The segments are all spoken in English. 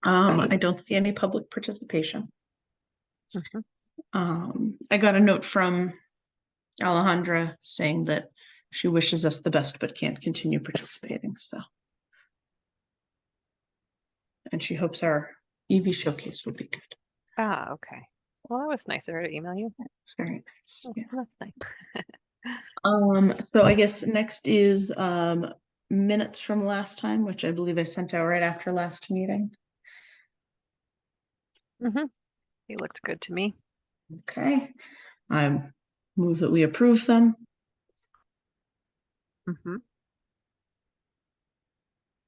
I don't see any public participation. Mhm. I got a note from Alejandra saying that she wishes us the best but can't continue participating, so. And she hopes our EV showcase will be good. Ah, okay. Well, that was nice of her to email you. It's very nice. Oh, Yeah. that's nice. So I guess next is minutes from last time, which I believe I sent out right after last meeting. He looked good to me. Okay. I move that we approve them.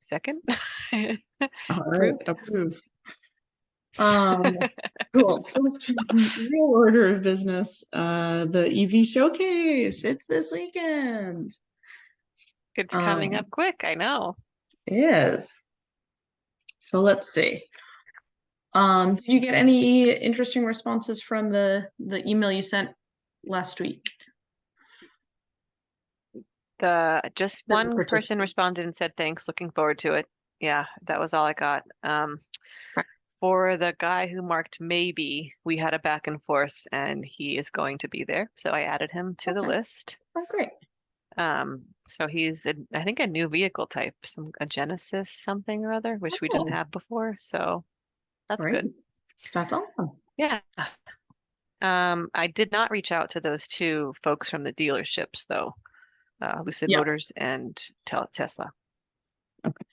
Second. All right, approved. Cool. First, real order of business, the EV showcase. It's this weekend. It's coming up quick, I know. It is. So let's see. Did you get any interesting responses from the email you sent last week? Just one person responded and said thanks, looking forward to it. Yeah, that was all I got. For the guy who marked maybe, we had a back and forth and he is going to be there. So I added him to the list. Oh, great. So he's I think a new vehicle type, a Genesis something or other, which we didn't have before. So that's good. That's awesome. Yeah. I did not reach out to those two folks from the dealerships though, Lucid Motors and Tesla. Okay.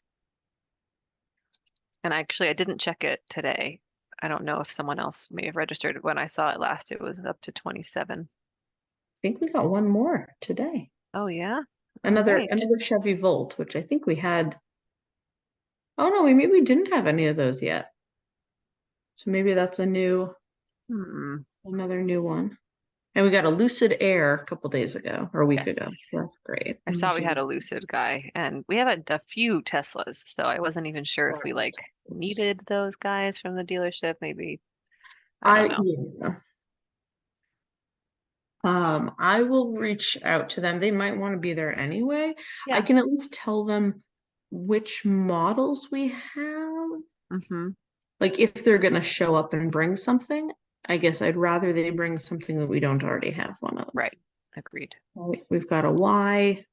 And actually, I didn't check it today. I don't know if someone else may have registered. When I saw it last, it was up to 27. I think we got one more today. Oh yeah, another Chevy Volt, which I think we had. Oh no, maybe we didn't have any of those yet. So maybe that's a new, another new one. And we got a Lucid Air a couple days ago or a week ago. So that's great. I saw we had a Lucid guy, and we have a few Teslas, so I wasn't even sure if we needed those guys from the dealership. Maybe I don't know. I will reach out to them. They might want to be there anyway. Yeah. I can at least tell them which models we have. Like if they're gonna show up and bring something, I guess I'd rather they bring something that we don't already have one of. Right. Agreed. We've got a Y,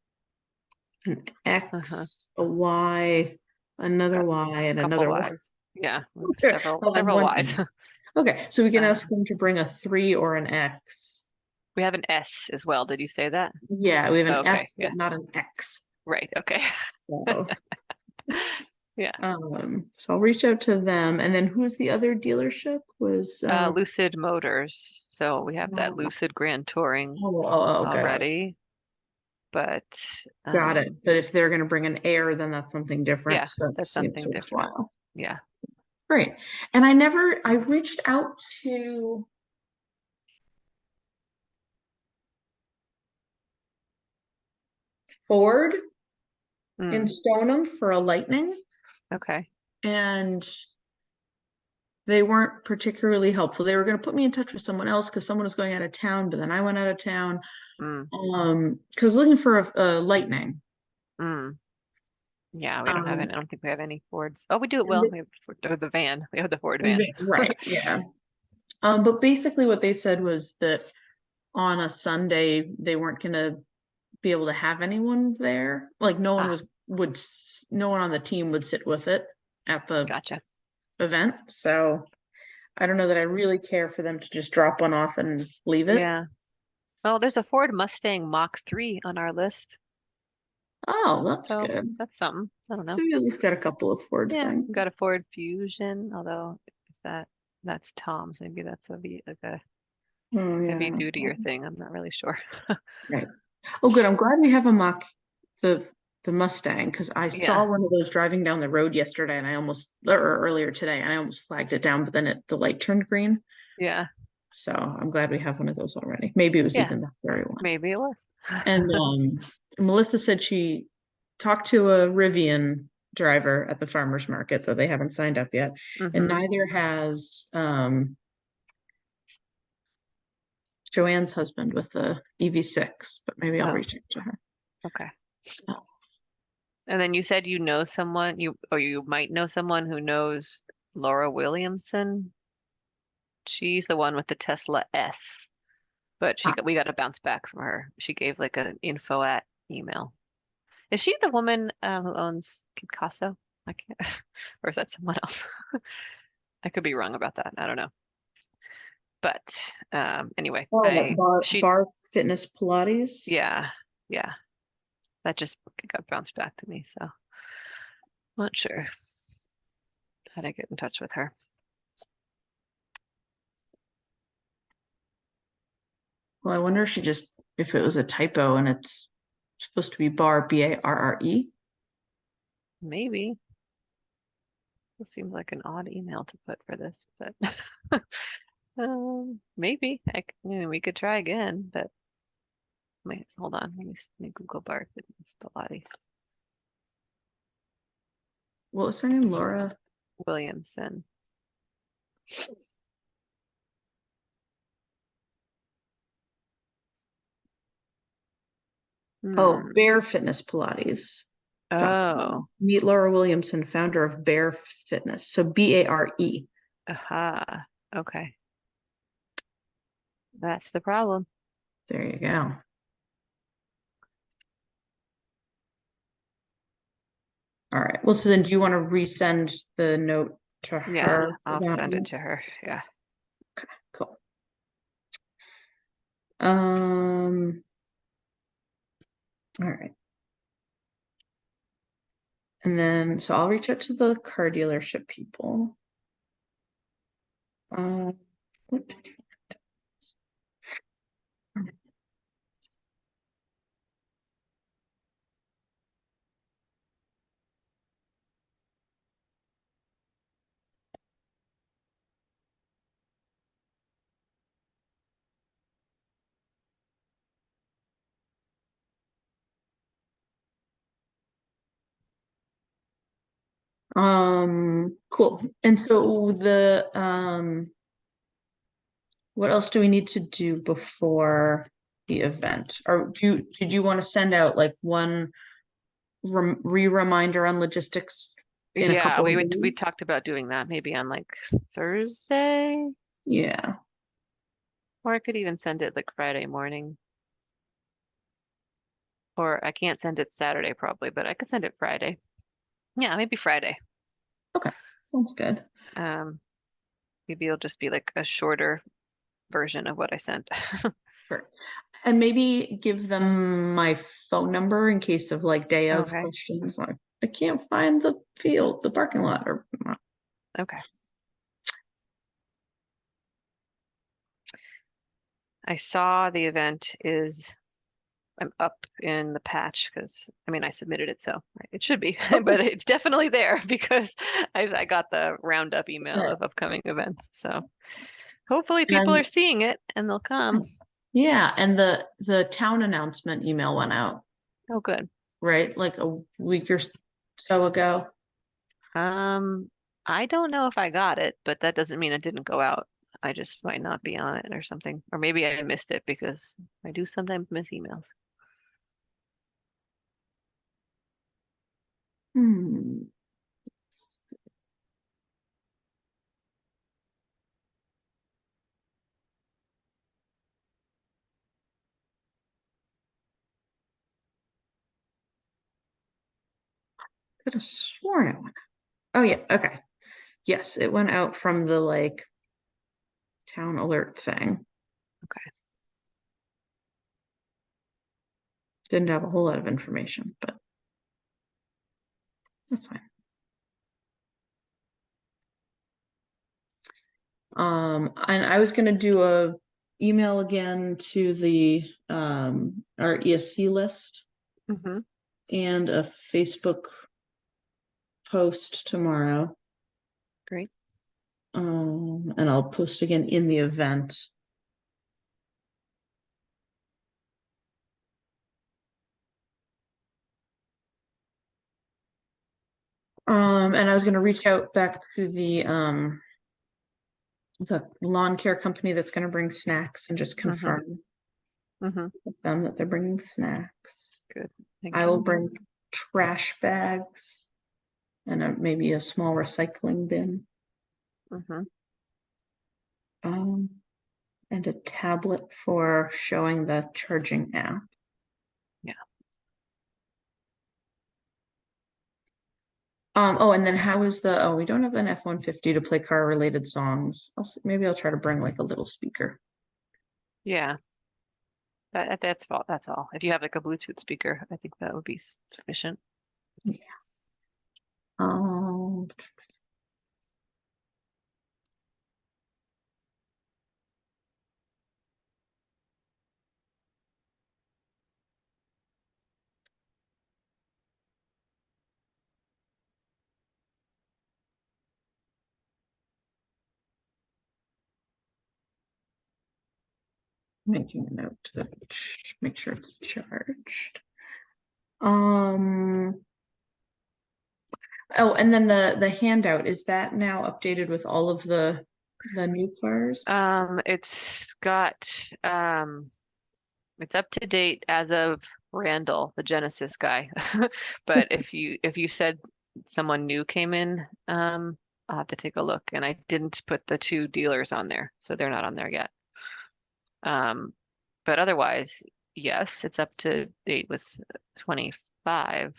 an X, a Y, another Y, and another Y. Yeah, several Ys. Okay, so we can ask them to bring a 3 or an X. We have an S as well. Did you say that? Yeah, we have an S, but not an X. Right. Okay. So. Yeah. So I'll reach out to them. And then who's the other dealership? Was Lucid Motors. So we have that Lucid Grand Touring already. But got it. But if they're going to bring an Air, then that's something different. Yeah, so that's something different. Yeah. Great. And I reached out to Ford in Stoneham for a Lightning. Okay. And they weren't particularly helpful. They were going to put me in touch with someone else because someone was going out of town, but then I went out of town. Because looking for a Lightning. Yeah, we don't have any. I don't think we have any Fords. Oh, we do it well. We have the van. We have the Ford van. Right. Yeah. But basically what they said was that on a Sunday, they weren't going to be able to have anyone there. Like no one no one on the team would sit with it at the event. So I don't know that I really care for them to just drop one off and leave it. Yeah. Oh, there's a Ford Mustang Mach 3 on our list. Oh, that's good. That's something. I don't know. So we at least got a couple of Ford things. Got a Ford Fusion, although that's Tom's. Maybe that's a heavy duty thing. I'm not really sure. Right. Oh, good. I'm glad we have the Mustang because I saw one of those driving down the road yesterday, and or earlier today, and I almost flagged it down, but then the light turned green. Yeah. So I'm glad we have one of those already. Maybe it was even that very one. Maybe it was. And Melissa said she talked to a Rivian driver at the farmer's market, though they haven't signed up yet. And neither has Joanne's husband with the EV6, but maybe I'll reach out to her. Okay. And then you said you know someone, you might know someone who knows Laura Williamson. She's the one with the Tesla S, but we got a bounce back from her. She gave like an info at email. Is she the woman who owns Picasso? I can't, or is that someone else? I could be wrong about that. I don't know. But anyway, Bar Fitness Pilates. Yeah. That just got bounced back to me, so not sure how to get in touch with her. Well, I wonder if it was a typo and it's supposed to be bar, B-A-R-R-E. Maybe. It seems like an odd email to put for this, but maybe we could try again. But wait, hold on. Let me Google bar fitness Pilates. What was her name? Laura Williamson. Oh, Bear Fitness Pilates. Oh. Meet Laura Williamson, founder of Bear Fitness. So B-A-R-E. Aha. Okay. That's the problem. There you go. All right. Well, so then do you want to resend the note to her? Yeah, I'll send it to her. Yeah. Okay, cool. All right. And then, so I'll reach out to the car dealership people. What did you cool. And so what else do we need to do before the event? Or did you want to send out like one reminder on logistics in a couple of days? We talked about doing that maybe on like Thursday. Yeah. Or I could even send it like Friday morning. Or I can't send it Saturday probably, but I could send it Friday. Yeah, maybe Friday. Okay, sounds good. Maybe it'll just be like a shorter version of what I sent. Sure. And maybe give them my phone number in case of like day of questions. Like, I can't find the parking lot, or okay. I saw the event I'm up in the patch because I submitted it, so it should be, but it's definitely there because I got the roundup email of upcoming events. So hopefully people are seeing it and they'll come. Yeah, and the town announcement email went out. Oh, good. Right, like a week or so ago. I don't know if I got it, but that doesn't mean it didn't go out. I just might not be on it or something. Or maybe I missed it because I do sometimes miss emails. Could have sworn it went out. Oh yeah, okay. Yes, it went out from the like town alert thing. Okay. Didn't have a whole lot of information, but that's fine. And I was gonna do a email again to the our ESC list and a Facebook post tomorrow. Great. And I'll post again in the event. And I was going to reach out back to the lawn care company that's going to bring snacks and just confirm with them that they're bringing snacks. Good. I will bring trash bags and maybe a small recycling bin. Mm-hmm. And a tablet for showing the charging app. Yeah. Oh, and then how is we don't have an F-150 to play car related songs. Maybe I'll try to bring like a little speaker. Yeah. That's all. That's all. If you have like a Bluetooth speaker, I think that would be sufficient. Yeah. Making a note to make sure it's charged. Oh, and then the handout, is that now updated with all of the new cars? It's up to date as of Randall, the Genesis guy. But if you said someone new came in, I'll have to take a look. And I didn't put the 2 dealers on there, so they're not on there yet. But otherwise, yes, it's up to date with 25.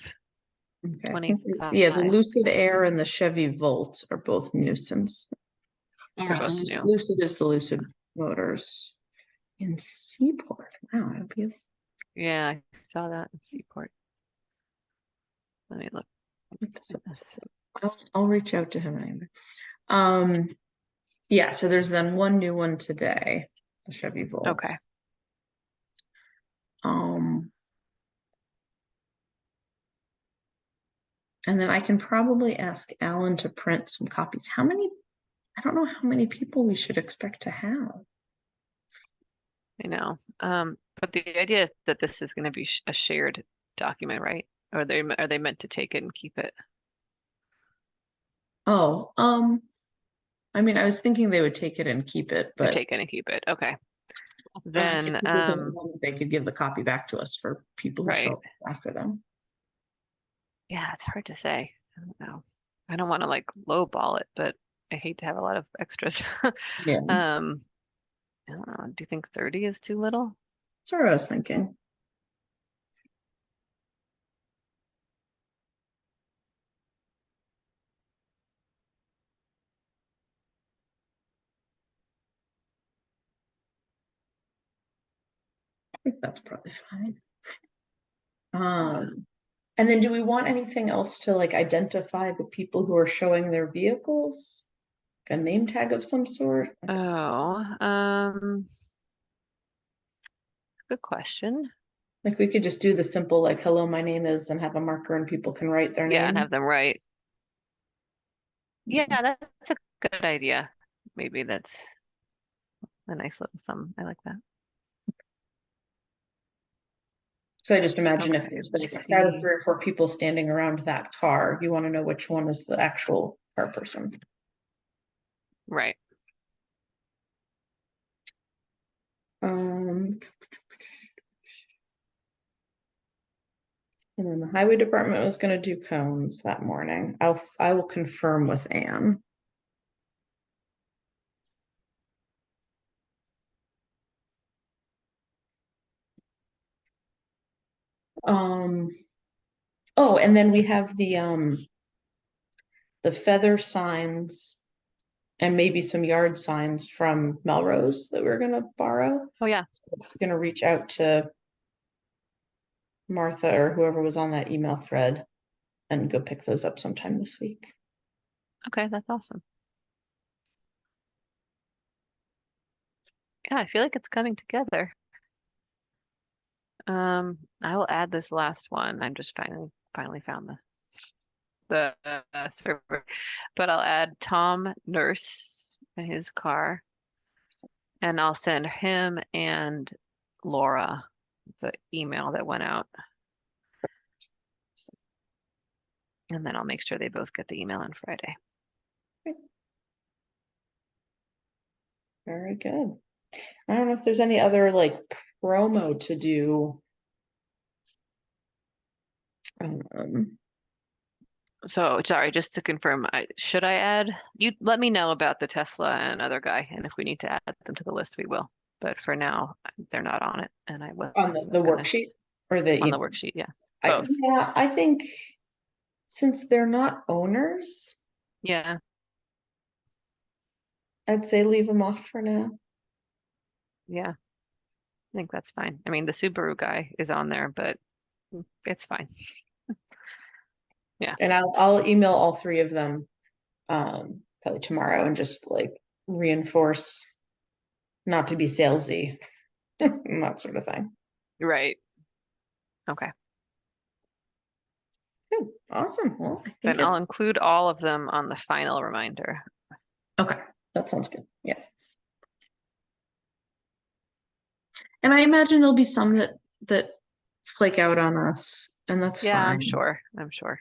Okay. 25. Yeah, the Lucid Air and the Chevy Volt are both nuisance. They're both new. Lucid is the Lucid Motors in Seaport. Wow, it'll be Yeah, I saw that in Seaport. Let me look at this. I'll reach out to him anyway. Yeah, so there's then one new one today, the Chevy Volt. Okay. And then I can probably ask Alan to print some copies. I don't know how many people we should expect to have. I know. But the idea is that this is going to be a shared document, right? Or are they meant to take it and keep it? Oh, I mean, I was thinking they would take it and keep it, but Take it and keep it. Okay. if Then, people didn't want it, they could give the copy back to us for people who show up after them. Yeah, it's hard to say. I don't know. I don't want to like lowball it, but I hate to have a lot of extras. Yeah, I don't know. Do you think 30 is too little? that's what I was thinking. I think that's probably fine. And then do we want anything else to like identify the people who are showing their vehicles? Like a name tag of some sort? Good question. Like we could just do the simple like hello, my name is, and have a marker and people can write their Yeah, name. and have them write. Yeah, that's a good idea. Maybe that's a nice little sum. I like that. So I just imagine if Okay, there's let's like a crowd of see. 3 or 4 people standing around that car, you want to know which one is the actual car person. Right. And then the highway department was going to do cones that morning. I will confirm with Anne. Oh, and then we have the feather signs and maybe some yard signs from Melrose that we're gonna borrow. Oh yeah. So I was gonna reach out to Martha or whoever was on that email thread and go pick those up sometime this week. Okay, that's awesome. Yeah, I feel like it's coming together. I will add this last one. I'm just finally found the server, but I'll add Tom Nurse and his car, and I'll send him and Laura the email that went out, and then I'll make sure they both get the email on Friday. Very good. I don't know if there's any other like promo to do. So sorry, just to confirm, should I add? You let me know about the Tesla and other guy, and if we need to add them to the list, we will. But for now, they're not on it, and I On wasn't the gonna worksheet or the on the email? worksheet. Yeah, both. Yeah, I think since they're not owners, Yeah, I'd say leave them off for now. yeah, I think that's fine. I mean, the Subaru guy is on there, but it's fine. Yeah, And I'll email all three of them probably tomorrow and just like reinforce not to be salesy and that sort of thing. right. Okay. Good. Awesome. Well, I think Then I'll it's include all of them on the final reminder. okay. That sounds good. Yeah. And I imagine there'll be some that flake out on us, and that's Yeah, I'm fine. sure. I'm sure.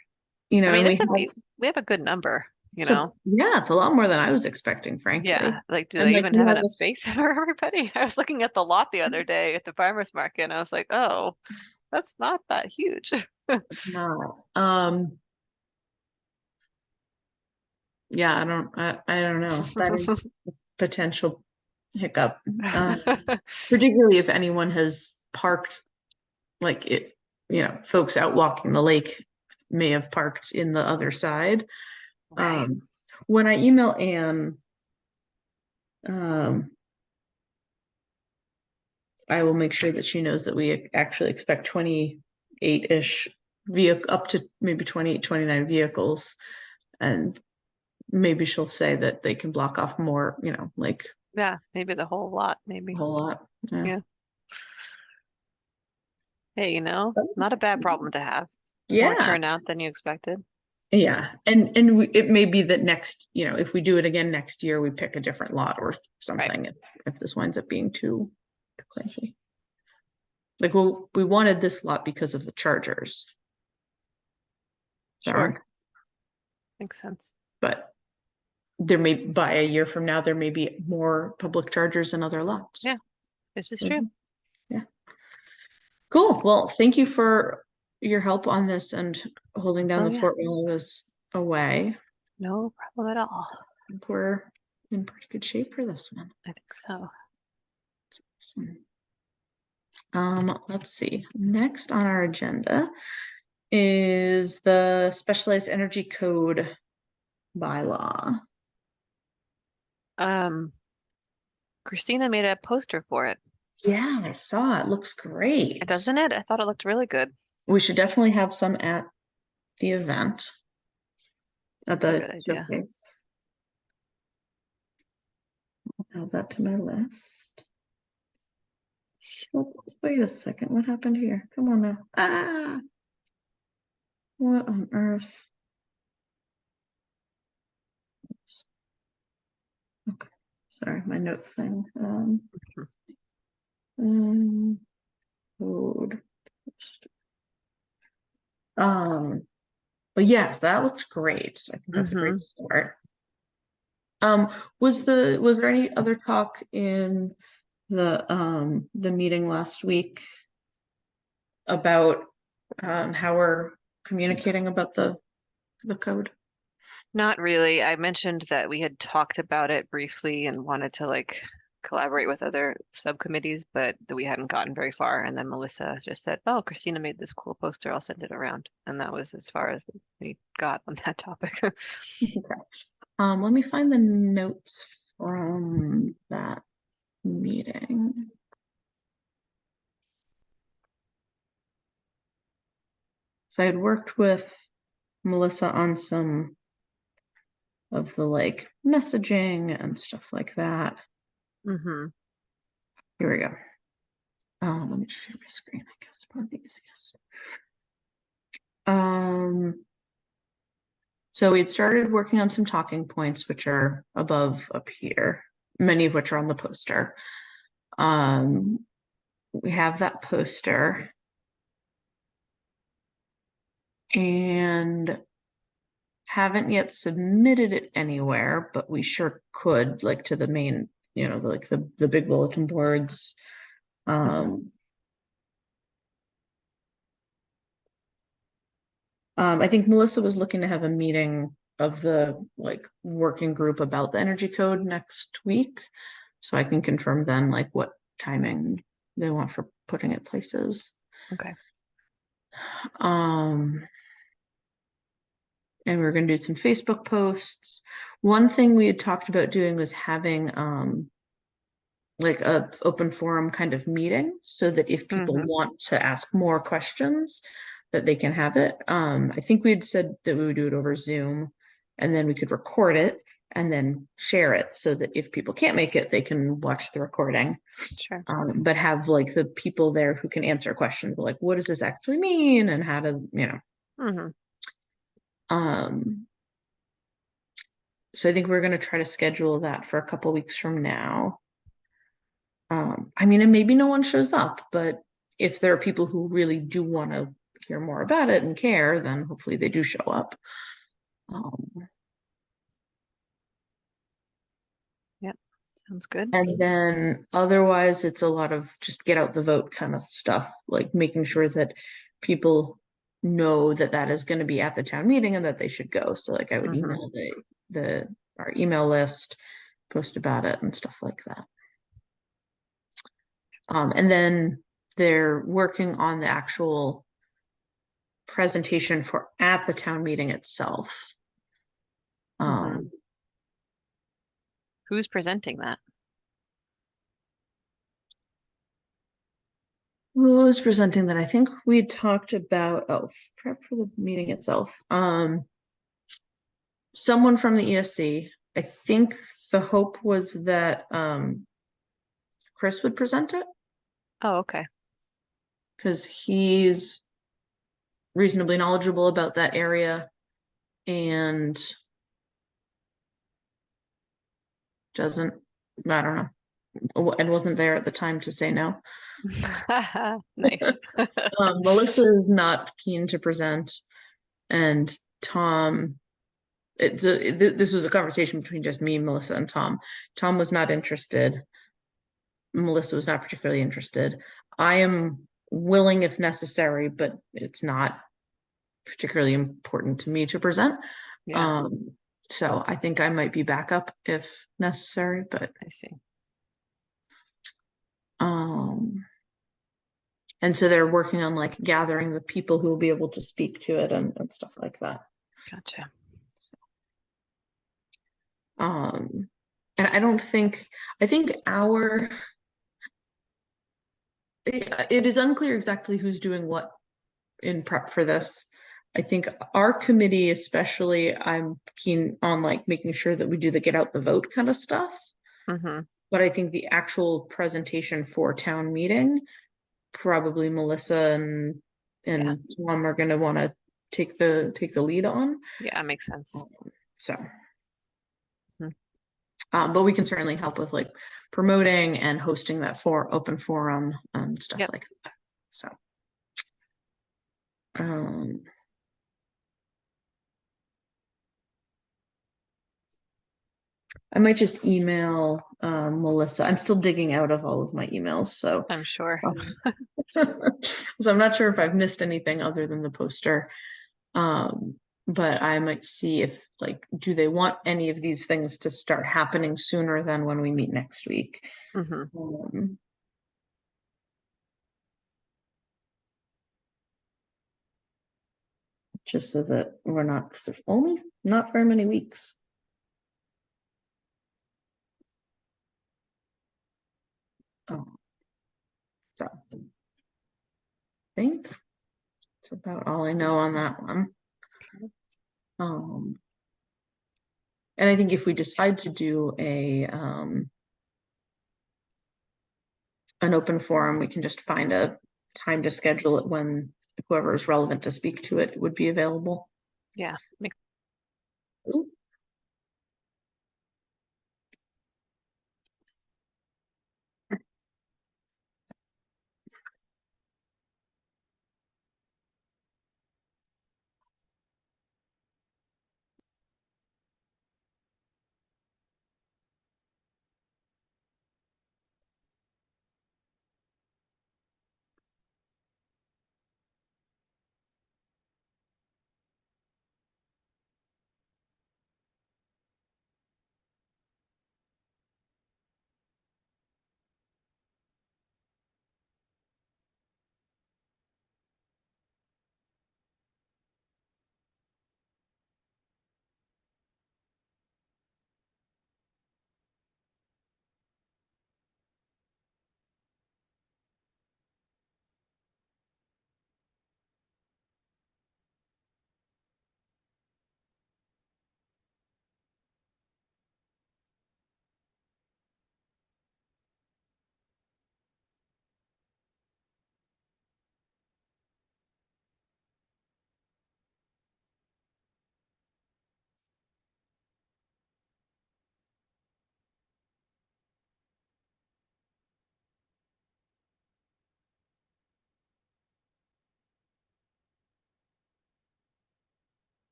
You I know, mean, and we have a good number, you so know. yeah, it's a lot more than I was expecting, frankly. Yeah, like do And they like, even you have know, enough this space for everybody? I was looking at the lot the other day at the farmer's market and I was like, oh, that's not that huge. no. Yeah, I don't know. That is a potential hiccup. Particularly if anyone has parked like it, you know, folks out walking the lake may have parked in the other side. Right. When I email Anne, um, I will make sure that she knows that we actually expect 28-ish vehicle up to maybe 28, 29 vehicles. And maybe she'll say that they can block off more, you know, like Yeah, maybe the whole lot, a maybe. whole lot. Yeah. Yeah. Hey, not a bad problem to have. More Yeah. turnout than you expected. Yeah. It may be that next, you know, if we do it again next year, we pick a different lot or Right. something if this winds up being too crazy. Like we wanted this lot because of the chargers. Sure. Makes sense. But there may by a year from now there may be more public chargers in other lots. Yeah, this is true. Yeah. Cool. Well, thank you for your help on this and holding down Oh the yeah, fort while I was away. no problem at all. I think we're in pretty good shape for this one. I think so. Awesome. Let's see. Next on our agenda is the specialized energy code bylaw. Christina made a poster for it. Yeah, I saw it. Looks great. Doesn't it? I thought it looked really good. We should definitely have some at the event, at That's a the good idea. showcase. I'll add that to my list. Oh, wait a second. What happened here? Come on now. Ah, what on earth? Okay, sorry, my note thing. Code. But yes, that looks great. I think that's a great start. Was there any other talk in the meeting last week about how we're communicating about the code? Not really. I mentioned that we had talked about it briefly and wanted to like collaborate with other subcommittees, but that we hadn't gotten very far. And then Melissa just said, "Oh, Christina made this cool poster. I'll send it around." And that was as far as we got on that topic. Okay. Let me find the notes from that meeting. So I had worked with Melissa on some of the like messaging and stuff like that. Mm-hmm. Here we go. Let me share my screen, I guess, probably the easiest. So we had started working on some talking points, which are above up here, many of which are on the poster. We have that poster. And haven't yet submitted it anywhere, but we sure could, like to the main, you know, like the big bulletin boards. I think Melissa was looking to have a meeting of the like working group about the energy code next week. So I can confirm then like what timing they want for putting it places. Okay. And we are going to do some Facebook posts. One thing we had talked about doing was having like a open forum kind of meeting so that if people want to ask more questions that they can have it. I think we had said that we would do it over Zoom and then we could record it and then share it so that if people can't make it, they can watch the recording. Sure. But have like the people there who can answer questions like, what does this actually mean? And how to, so I think we're going to try to schedule that for a couple weeks from now. I mean, and maybe no one shows up, but if there are people who really do want to hear more about it and care, then hopefully they do show up. Yep, sounds good. And then otherwise, it's a lot of just get out the vote kind of stuff, like making sure that people know that that is going to be at the town meeting and that they should go. So like I would email our email list, post about it and stuff like that. And then they're working on the actual presentation for at the town meeting itself. Who's presenting that? Who was presenting that? I think we talked about prep for the meeting itself. Someone from the ESC. I think the hope was that Chris would present it. Oh, okay. Because he's reasonably knowledgeable about that area and doesn't, I don't know, and wasn't there at the time to say no. Nice. Melissa is not keen to present, and Tom, this was a conversation between just me, Melissa, and Tom. Tom was not interested. Melissa was not particularly interested. I am willing if necessary, but it's not particularly important to me to present. Yeah. So I think I might be backup if necessary, but I see. And so they're working on like gathering the people who will be able to speak to it and stuff like that. Gotcha. And I think it is unclear exactly who's doing what in prep for this. I think our committee, especially, I'm keen on like making sure that we do the get out the vote kind of stuff. But I think the actual presentation for town meeting, probably Melissa and Tom are going to want to take the lead on. Yeah, makes sense. So, but we can certainly help with like promoting and hosting that for open forum and stuff like that. So, I might just email Melissa. I'm still digging out of all of my emails, so I'm sure. So I'm not sure if I've missed anything other than the poster. But I might see if like, do they want any of these things to start happening sooner than when we meet next week? Just so that we're not, because there's only not very many weeks. So I think that's about all I know on that one. And I think if we decide to do an open forum, we can just find a time to schedule it when whoever is relevant to speak to it would be available. Yeah. Ooh.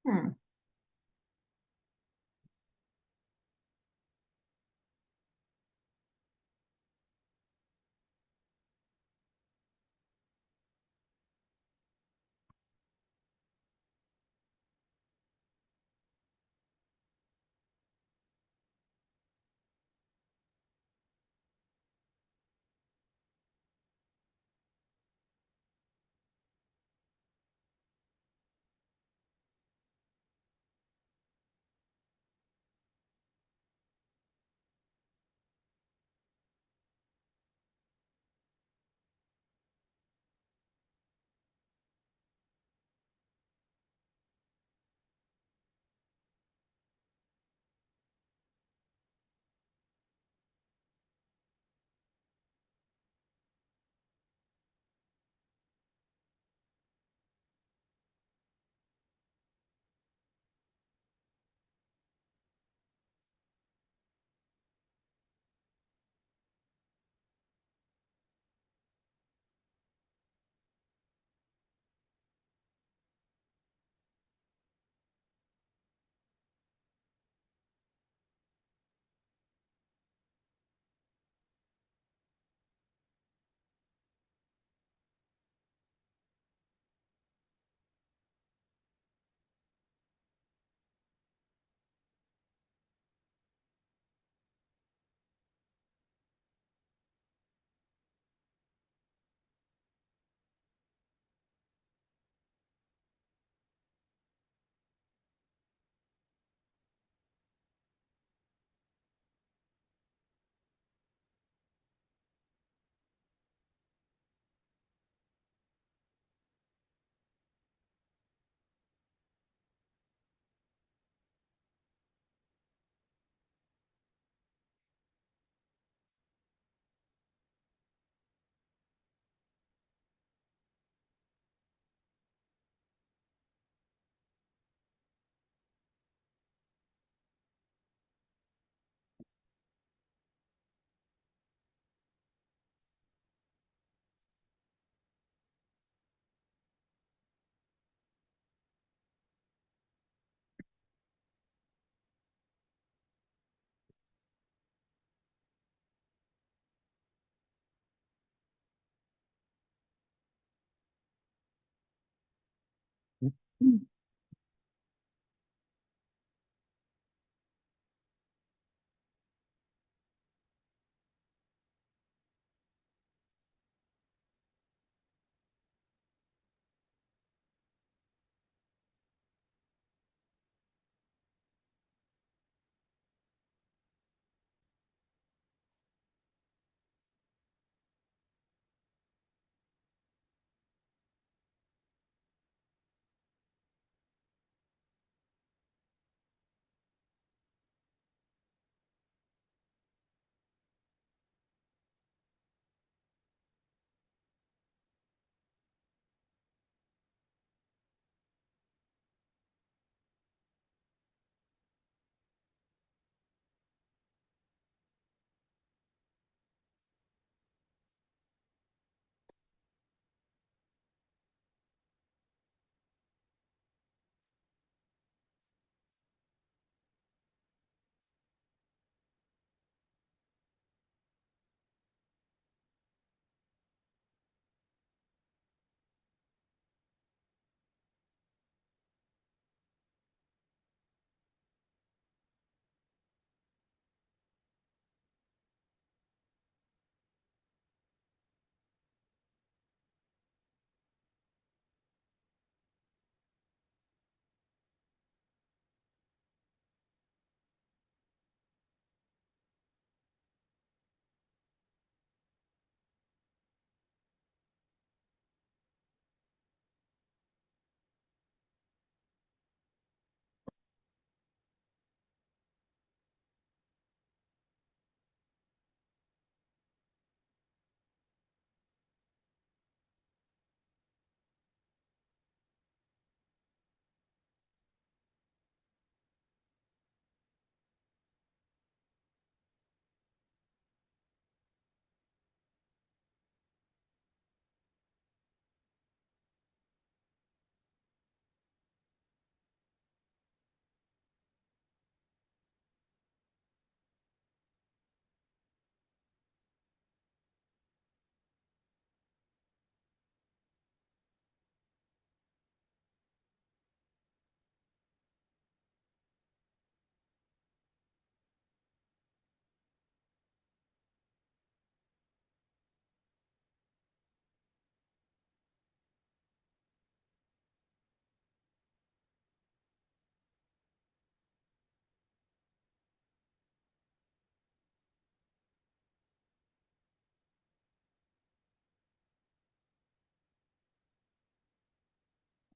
Hmm.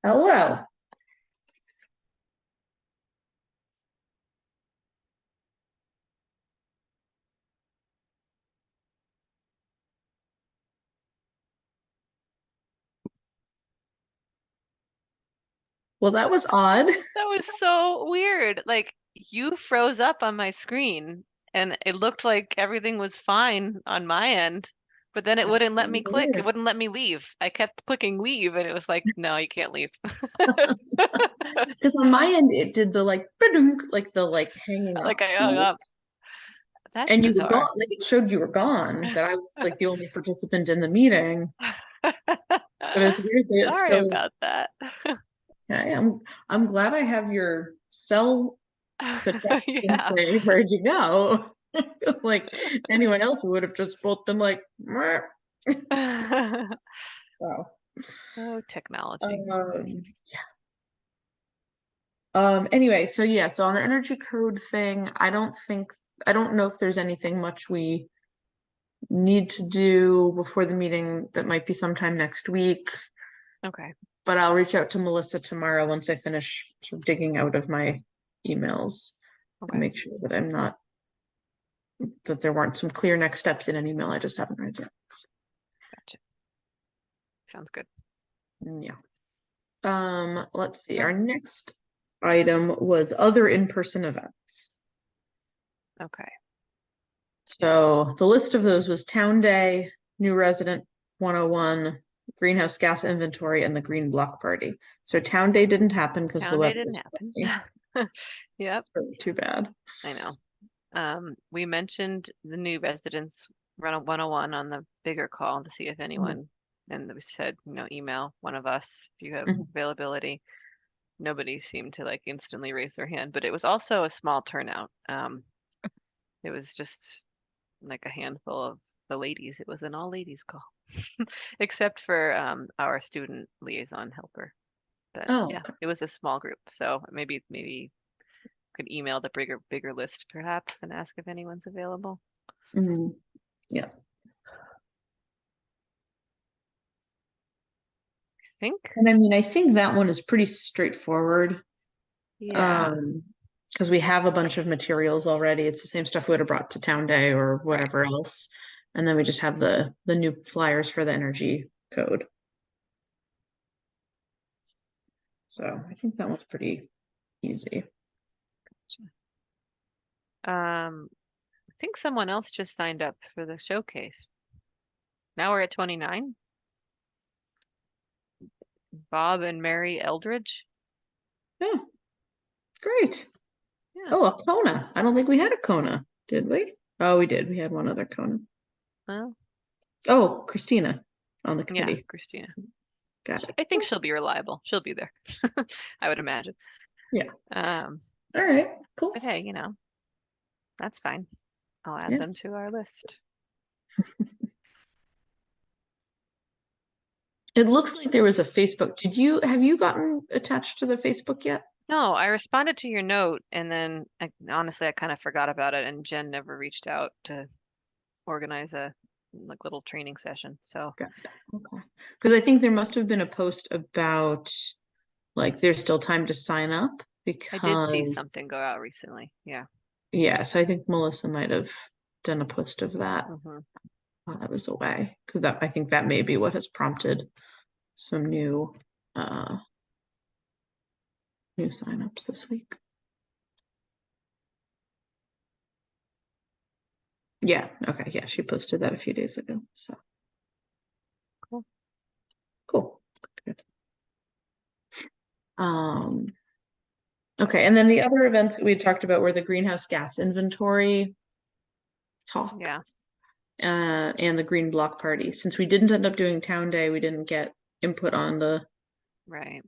Hello. Well, that was odd. That was so weird. Like you froze up on my screen and it looked like everything was fine on my end, but then it wouldn't That's let so me click. It weird. wouldn't let me leave. I kept clicking leave and it was like, no, you can't leave. Because on my end, it did the like, ba-dunk, like the like hanging Like up I hung sound. up. That's And you were gone, bizarre. like it showed you were gone, that I was like the only participant in the meeting. But it's weird that it's Sorry still, about that. okay, I'm glad I have your cell to text and Yeah. say, where'd you go? Like anyone else would have just both been like, "Meh." Wow. Oh, technology. Um, anyway, so yeah, so on the energy code thing, I don't know if there's anything much we need to do before the meeting that might be sometime next week, Okay. but I'll reach out to Melissa tomorrow once I finish sort of digging out of my emails and Okay. make sure that that there weren't some clear next steps in an email I just haven't read yet. Gotcha. Sounds good. Yeah. Let's see. Our next item was other in-person events. Okay. So the list of those was Town Day, New Resident 101, Greenhouse Gas Inventory, and the Green Block Party. So Town Day didn't happen because the Town day weather didn't was happen. funny. Yep, Really too bad. I know. We mentioned the new residents run 101 on the bigger call to see if anyone, and we said, email one of us if you have Mhm. availability. Nobody seemed to like instantly raise their hand, but it was also a small turnout. It was just like a handful of the ladies. It was an all ladies call, except for our student liaison helper. But Oh, yeah, okay. it was a small group, so maybe could email the bigger list perhaps and ask if anyone's available. Mhm. Yeah. I think. And I mean, I think that one is pretty straightforward. Yeah, Because we have a bunch of materials already. It's the same stuff we would have brought to Town Day or right. whatever else. And then we just have the new flyers for the energy code. So I think that one's pretty easy. I think someone else just signed up for the showcase. Now we're at 29. Bob and Mary Eldridge. Yeah, great. Yeah. Oh, a Kona. I don't think we had a Kona, did we? Oh, we did. We had one other Kona. Well, Oh, Christina on the yeah, committee. Christina. Got it. I think she'll be reliable. She'll be there. I would imagine. Yeah. Um, All right. Cool. but hey, that's fine. I'll add Yeah. them to our list. It looks like there was a Facebook. Have you gotten attached to the Facebook yet? No, I responded to your note and then honestly I kind of forgot about it and Jen never reached out to organize a like little training session. So Got it. Okay. Because I think there must have been a post about like there's still time to sign up I did see because something go out recently. Yeah. yeah, so I think Melissa might have done a post of that Hmm. while I was away. Because that I think that may be what has prompted some uh new signups this week. Yeah, okay, yeah, she posted that a few days ago. So Cool. cool. Good. Um okay, and then the other event that we talked about were the greenhouse gas inventory talk. Yeah. And the Green Block Party. Since we didn't end up doing Town Day, we didn't get input on the. Right.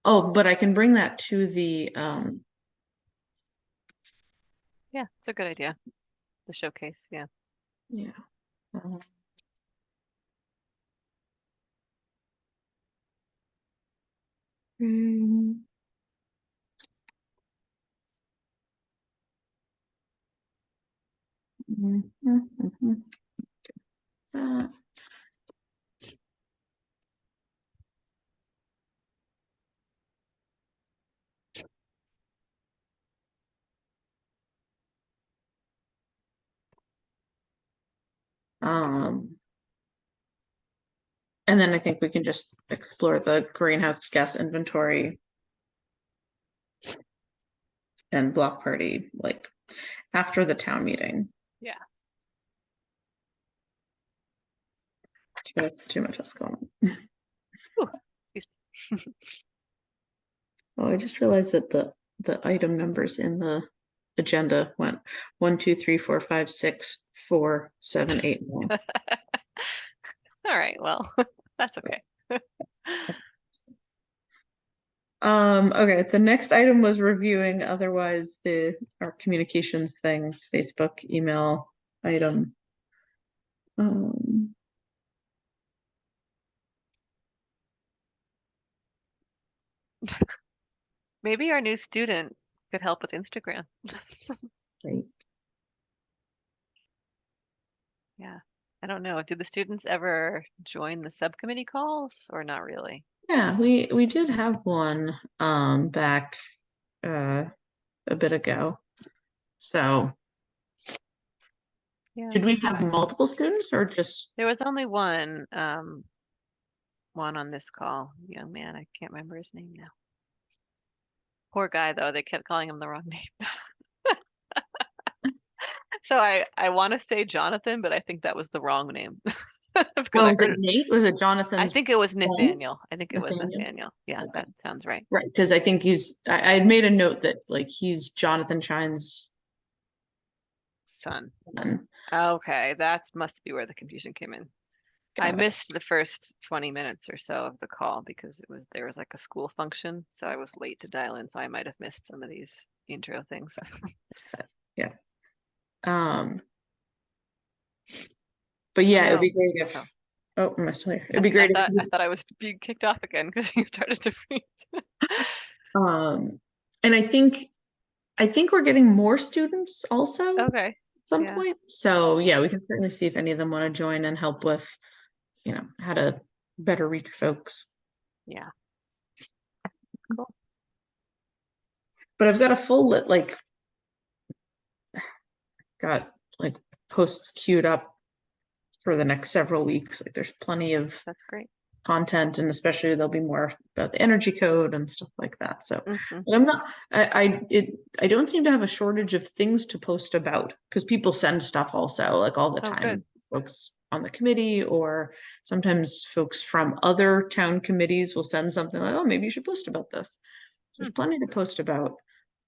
Oh, but I can bring that to the. Yeah, it's a good idea. The showcase. Yeah. Yeah. Uh, mm, mhm, mhm. That. And then I think we can just explore the greenhouse gas inventory and block party like after the town meeting. Yeah. That's too much else going on. Ooh, excuse me. Oh, I just realized that the item numbers in the agenda went 1, 2, 3, 4, 5, 6, 4, 7, 8, 9. All right, well, that's okay. Okay, the next item was reviewing otherwise our communications thing, Facebook, email item. Maybe our new student could help with Instagram. Right. Yeah, I don't know. Do the students ever join the subcommittee calls or not really? Yeah, we did have one back a bit ago. So Yeah. did we have multiple students or just There was only one on this call. Young man, I can't remember his name now. Poor guy though, they kept calling him the wrong name. So I want to say Jonathan, but I think that was the wrong name. Because oh, I was it heard Nate? Was it I Jonathan's think it was son? Nathaniel. I think it was Nathaniel? Nathaniel. Yeah, Okay. that sounds right. Right, because I think I had made a note that like he's Jonathan Chine's Son. son. Okay, that must be where the confusion came in. I Got it. missed the first 20 minutes or so of the call because there was like a school function, so I was late to dial in, so I might have missed some of these intro things. Yeah. But Oh yeah, it would no. be great if Oh, am I still here? It'd be great if I thought I was being kicked off again because you started to read. and I think we're getting more students also at Okay. some Yeah. point. So yeah, we can certainly see if any of them want to join and help with, how to better reach folks. Yeah. Cool. But I've got a full got like posts queued up for the next several weeks. Like there's plenty of That's great. content, and especially there'll be more about the energy code and stuff like that. So Mhm. but I'm not I don't seem to have a shortage of things to post about because people send stuff also like all the Oh, good. time. Folks on the committee or sometimes folks from other town committees will send something like, oh, maybe you should post about this. There's Hmm. plenty to post about.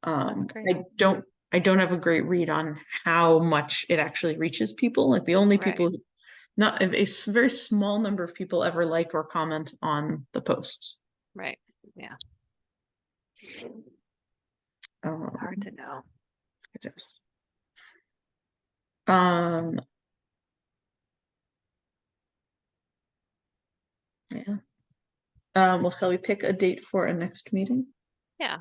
That's great. I don't have a great read on how much it actually reaches people. Like the only Right. people not very small number of people ever like or comment on the posts. Right. Yeah. Hard Um, to know. it is. Um, yeah. Well, shall we pick a date for a next meeting? Yeah.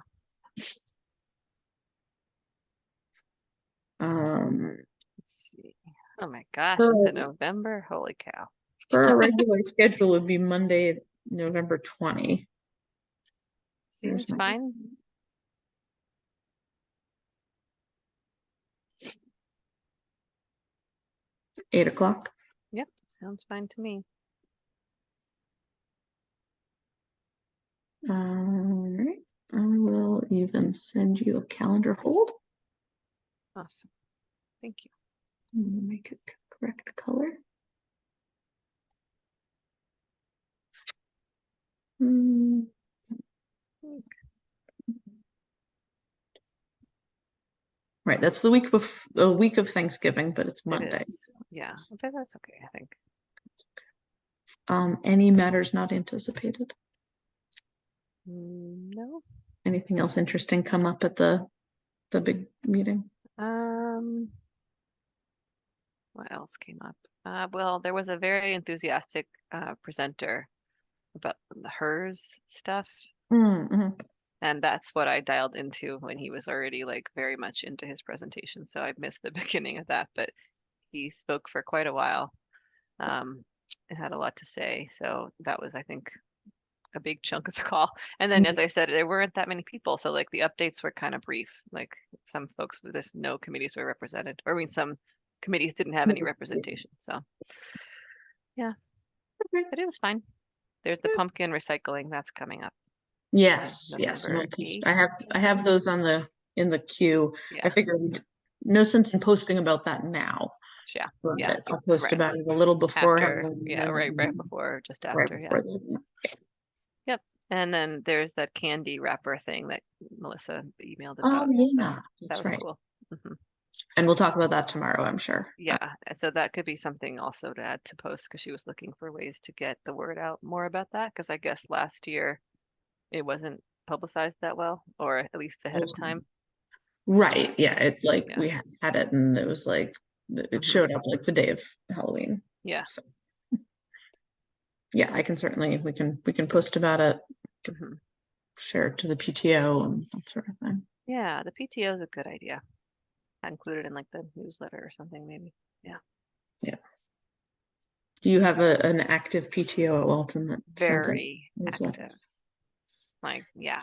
Um, Let's see. Oh my gosh, for, into November. Holy cow. for a regular schedule would be Monday, November 20. There's Seems my fine. 8 o'clock. Yep, sounds fine to me. All right. I will even send you a calendar hold. Awesome. Thank you. Make it correct color. Right, that's the week of Thanksgiving, but it's It Monday. is. Yeah, but that's okay, I think. Any matters not anticipated? No. Anything else interesting come up at the big meeting? What else came up? Well, there was a very enthusiastic presenter about the HERS stuff. Mm-hmm. And that's what I dialed into when he was already like very much into his presentation. So I missed the beginning of that, but he spoke for quite a while. And had a lot to say. So that was, I think, a big chunk of the call. And then, as I said, there weren't that many people. So like the updates were kind of brief. Like some folks, there's no committees were represented, or I mean, some committees didn't have any representation. So yeah, Okay. but it was fine. There's the Good. pumpkin recycling that's coming up. Yes, yes. November I have those on in the queue. Yeah. I figured no sense in posting about that now. Yeah. But Yeah. I'll post Right. about it a little before. After. Yeah. Right before, just Right after. before Yeah. Yep. And then there's that candy wrapper thing that Melissa emailed about. Oh, yeah, So that that's was right. cool. Hmm. And we'll talk about that tomorrow, I'm sure. Yeah. So that could be something also to add to post because she was looking for ways to get the word out more about that. Because I guess last year it wasn't publicized that well, or at least ahead of time. Right. Yeah. It's like Yeah. we had it and it was like it showed up like the day of Halloween. Yeah. So yeah, I can certainly we can post about it, Hmm. share it to the PTO and that sort of thing. Yeah, the PTO is a good idea. I include it in like the newsletter or something, maybe. Yeah. Yeah. Do you have an active PTO at Walton that sends out Very active. newsletters? Like, yeah,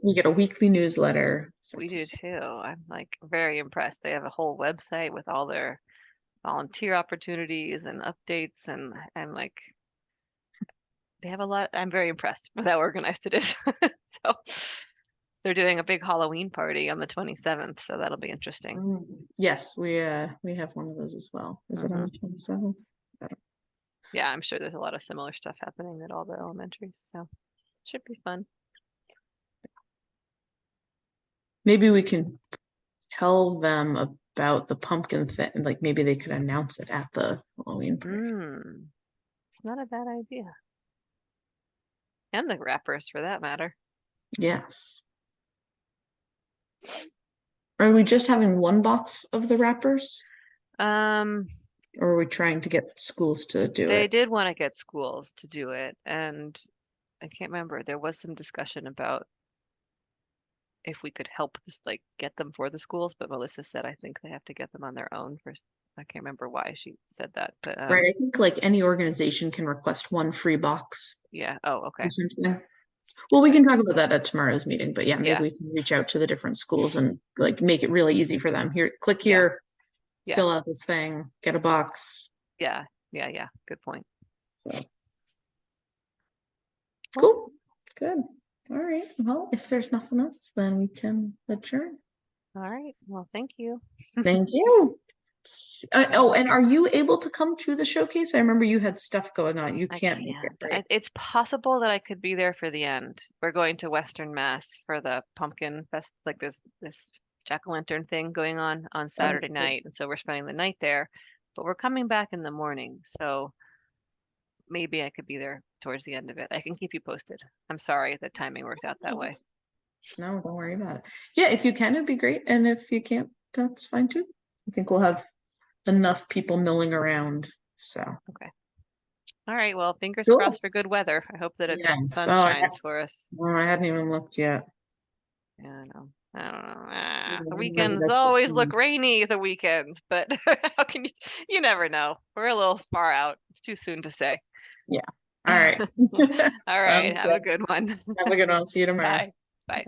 We get a weekly newsletter. we do too. I'm like very impressed. They have a whole website with all their volunteer opportunities and updates, and I'm like, they have a lot. I'm very impressed with how organized it is. So they're doing a big Halloween party on the 27th, so that'll be interesting. Yes, we have one of those as well. Is it on the 27th? Yeah, I'm sure there's a lot of similar stuff happening at all the elementaries, so should be fun. Maybe we can tell them about the pumpkin thing. Like maybe they could announce it at the Halloween party. It's not a bad idea. And the wrappers for that matter. Yes. Are we just having one box of the wrappers? Um, Or are we trying to get schools to do they it? did want to get schools to do it, and I can't remember. There was some discussion about if we could help this, like get them for the schools, but Melissa said I think they have to get them on their own first. I can't remember why she said that, but Right. I think like any organization can request one free box yeah. Oh, okay. or something. Well, we can talk about that at tomorrow's meeting, but yeah, maybe Yeah. we can reach out to the different schools and like make it really easy for them. Here, click Yeah. here, Yeah. fill out this thing, get a box. Yeah. Yeah. Good point. So. Cool. Good. All right. Well, if there's nothing else, then we can adjourn. All right. Well, thank you. Thank you. Oh, and are you able to come to the showcase? I remember you had stuff going on. You I can't make it, can't. right? It's possible that I could be there for the end. We're going to Western Mass for the pumpkin fest. Like there's this jack-o'-lantern thing going on Saturday night, and so we're spending the night there. But we're coming back in the morning, so maybe I could be there towards the end of it. I can keep you posted. I'm sorry the timing worked out that way. No, don't worry about it. Yeah, if you can, it'd be great. And if you can't, that's fine too. I think we'll have enough people milling around. So Okay. All right. Well, fingers cool. crossed for good weather. I hope that Yes. sun shines for us. Oh, I hadn't even looked yet. Yeah, I know. I don't know. The weekends always look rainy, the weekends, but how can you never know. We're a little far out. It's too soon to say. Yeah. All right. All right. Have a good one. Have a good one. See you tomorrow. Bye.